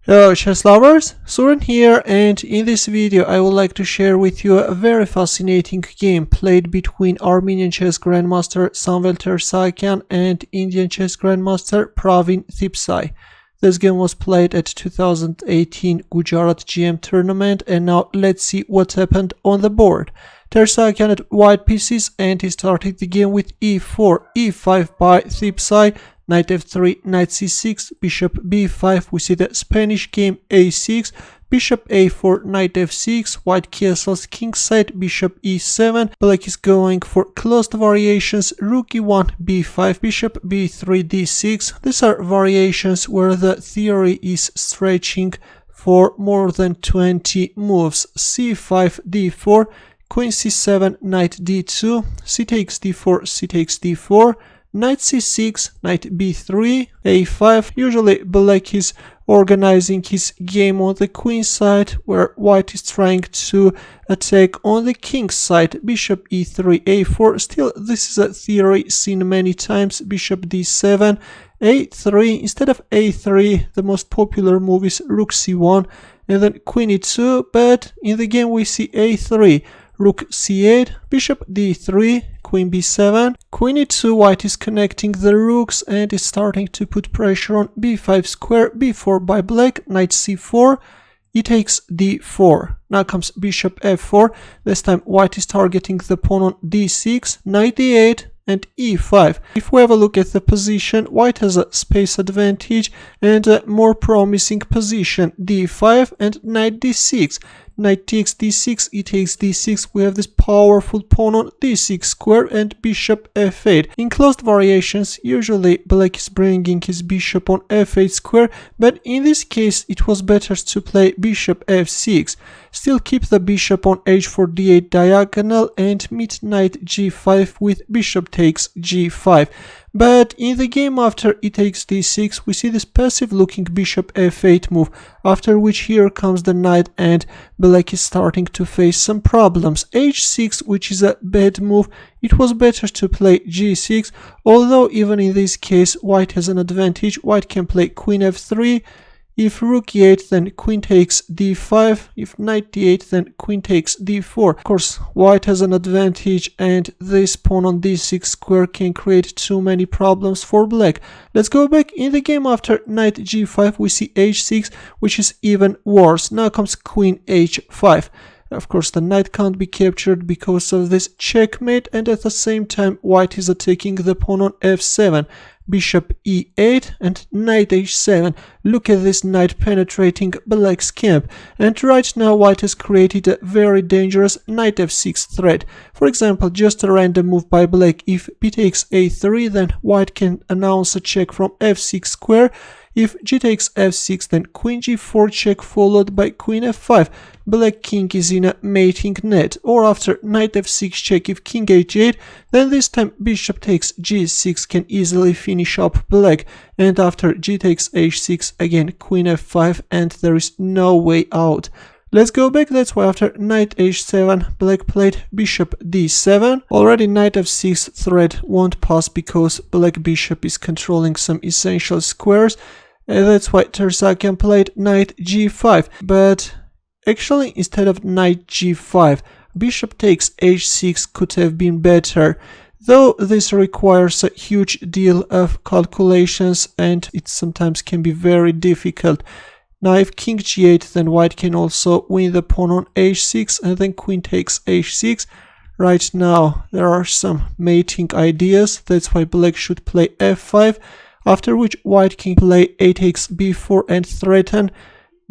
Hello chess lovers, Suren here, and in this video I would like to share with you a very fascinating game played between Armenian chess grandmaster Samvel Ter-Sahakyan and Indian chess grandmaster Praveen Thipsay. This game was played at 2018 Gujarat GM tournament, and now let's see what happened on the board. Ter-Sahakyan had white pieces and he started the game with e4, e5 by Thipsay, knight f3, knight c6, bishop b5, we see the Spanish game a6, bishop a4, knight f6, white castles kingside, bishop e7, black is going for closed variations, rook e1, b5, bishop b3, d6. These are variations where the theory is stretching for more than 20 moves. c5, d4, queen c7, knight d2, c takes d4, c takes d4, knight c6, knight b3, a5. Usually black is organizing his game on the queen side, where white is trying to attack on the king side, bishop e3, a4. Still, this is a theory seen many times, bishop d7, a3. Instead of a3, the most popular move is rook c1 and then queen e2, but in the game we see a3, rook c8, bishop d3, queen b7, queen e2. White is connecting the rooks and is starting to put pressure on b5 square, b4 by black, knight c4, e takes d4. Now comes bishop f4. This time white is targeting the pawn on d6, knight d8 and e5. If we have a look at the position, white has a space advantage and a more promising position, d5 and knight d6. Knight takes d6, e takes d6. We have this powerful pawn on d6 square and bishop f8. In closed variations, usually black is bringing his bishop on f8 square, but in this case it was better to play bishop f6. Still keep the bishop on h4 d8 diagonal and meet knight g5 with bishop takes g5. But in the game after e takes d6, we see this passive looking bishop f8 move, after which here comes the knight and black is starting to face some problems. h6, which is a bad move, it was better to play g6, although even in this case white has an advantage. White can play queen f3, if rook e8 then queen takes d5, if knight d8 then queen takes d4. Of course, white has an advantage and this pawn on d6 square can create too many problems for black. Let's go back. In the game after knight g5 we see h6, which is even worse. Now comes queen h5. Of course, the knight can't be captured because of this checkmate, and at the same time white is attacking the pawn on f7, bishop e8 and knight h7. Look at this knight penetrating black's camp, and right now white has created a very dangerous knight f6 threat. For example, just a random move by black, if b takes a3 then white can announce a check from f6 square. If g takes f6 then queen g4 check followed by queen f5. Black king is in a mating net. Or after knight f6 check, if king h8, then this time bishop takes g6 can easily finish up black. And after g takes h6, again queen f5, and there is no way out. Let's go back. That's why after knight h7 black played bishop d7. Already knight f6 threat won't pass because black bishop is controlling some essential squares, and that's why Ter-Sahakyan played knight g5. But actually, instead of knight g5, bishop takes h6 could have been better, though this requires a huge deal of calculations and it sometimes can be very difficult. Now if king g8, then white can also win the pawn on h6 and then queen takes h6. Right now there are some mating ideas, that's why black should play f5, after which white can play a takes b4 and threaten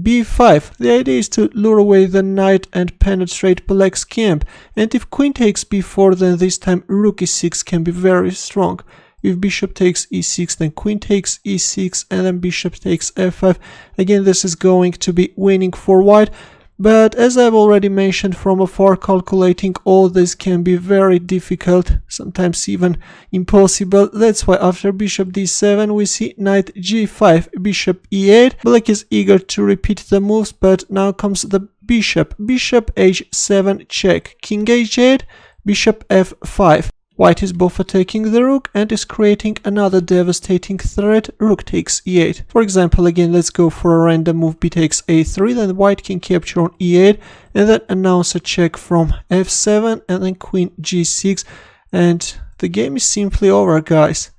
b5. The idea is to lure away the knight and penetrate black's camp, and if queen takes b4 then this time rook e6 can be very strong. If bishop takes e6 then queen takes e6 and then bishop takes f5. Again, this is going to be winning for white, but as I've already mentioned from afar, calculating all this can be very difficult, sometimes even impossible. That's why after bishop d7 we see knight g5, bishop e8. Black is eager to repeat the moves, but now comes the bishop, bishop h7 check, king h8, bishop f5. White is both attacking the rook and is creating another devastating threat, rook takes e8. For example, again, let's go for a random move, b takes a3, then white can capture on e8, and then announce a check from f7, and then queen g6, and the game is simply over, guys.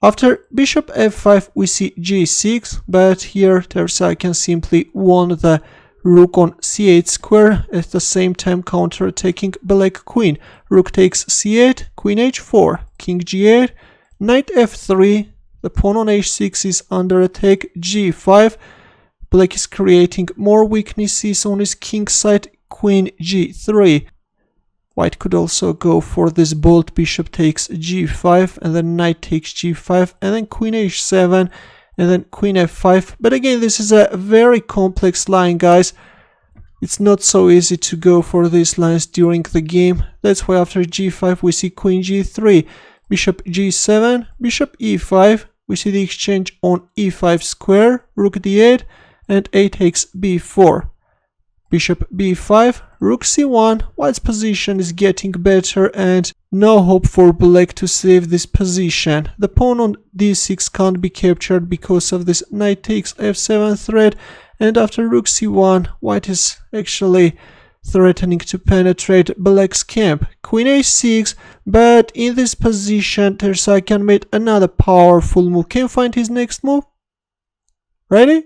After bishop f5, we see g6, but here Ter-Sahakyan simply won the rook on c8 square, at the same time counter-attacking black queen. Rook takes c8, queen h4, king g8, knight f3, the pawn on h6 is under attack, g5, black is creating more weaknesses on his king side, queen g3. White could also go for this bolt, bishop takes g5, and then knight takes g5, and then queen h7, and then queen f5. But again, this is a very complex line, guys. It's not so easy to go for these lines during the game. That's why after g5 we see queen g3, bishop g7, bishop e5. We see the exchange on e5 square, rook d8, and a takes b4. Bishop b5, rook c1, white's position is getting better and no hope for black to save this position. The pawn on d6 can't be captured because of this knight takes f7 threat, and after rook c1, white is actually threatening to penetrate black's camp. Queen a6, but in this position Ter-Sahakyan made another powerful move. Can you find his next move? Ready?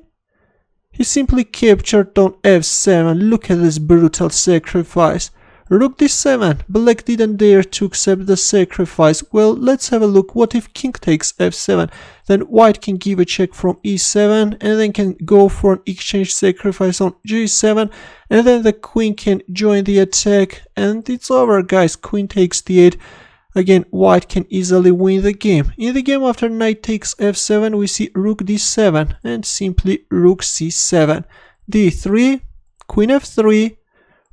He simply captured on f7. Look at this brutal sacrifice. Rook d7. Black didn't dare to accept the sacrifice. Well, let's have a look. What if king takes f7? Then white can give a check from e7 and then can go for an exchange sacrifice on g7, and then the queen can join the attack and it's over, guys. Queen takes d8. Again, white can easily win the game. In the game after knight takes f7, we see rook d7 and simply rook c7. d3, queen f3,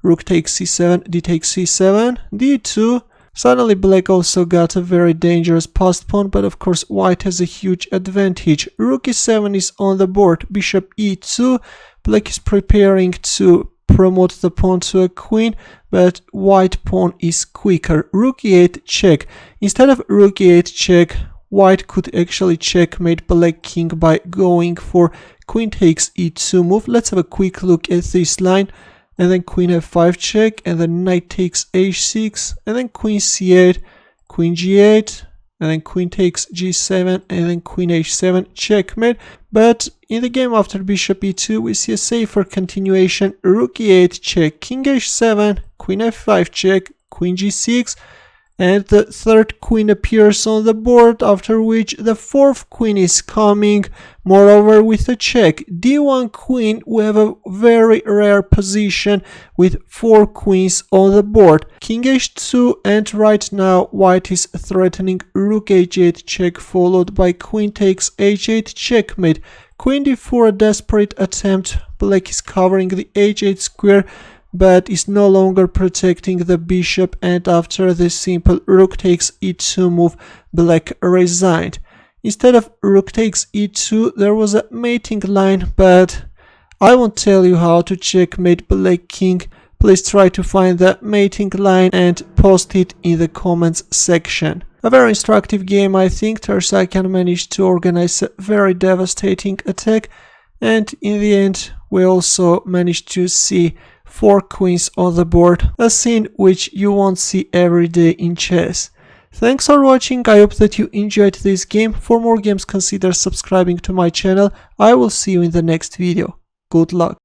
rook takes c7, d takes c7, d2. Suddenly black also got a very dangerous passed pawn, but of course white has a huge advantage. Rook e7 is on the board, bishop e2. Black is preparing to promote the pawn to a queen, but white pawn is quicker. Rook e8 check. Instead of rook e8 check, white could actually checkmate black king by going for queen takes e2 move. Let's have a quick look at this line, and then queen f5 check, and then knight takes h6, and then queen c8, queen g8, and then queen takes g7, and then queen h7 checkmate. But in the game after bishop e2 we see a safer continuation, rook e8 check, king h7, queen f5 check, queen g6, and the third queen appears on the board, after which the fourth queen is coming, moreover with a check. d1 queen, we have a very rare position with 4 queens on the board. King h2, and right now white is threatening rook h8 check, followed by queen takes h8 checkmate. Queen d4, a desperate attempt. Black is covering the h8 square, but is no longer protecting the bishop, and after this simple rook takes e2 move, black resigned. Instead of rook takes e2, there was a mating line, but I won't tell you how to checkmate black king. Please try to find the mating line and post it in the comments section. A very instructive game, I think. Ter-Sahakyan managed to organize a very devastating attack, and in the end we also managed to see 4 queens on the board, a scene which you won't see every day in chess. Thanks for watching, I hope that you enjoyed this game. For more games consider subscribing to my channel. I will see you in the next video. Good luck.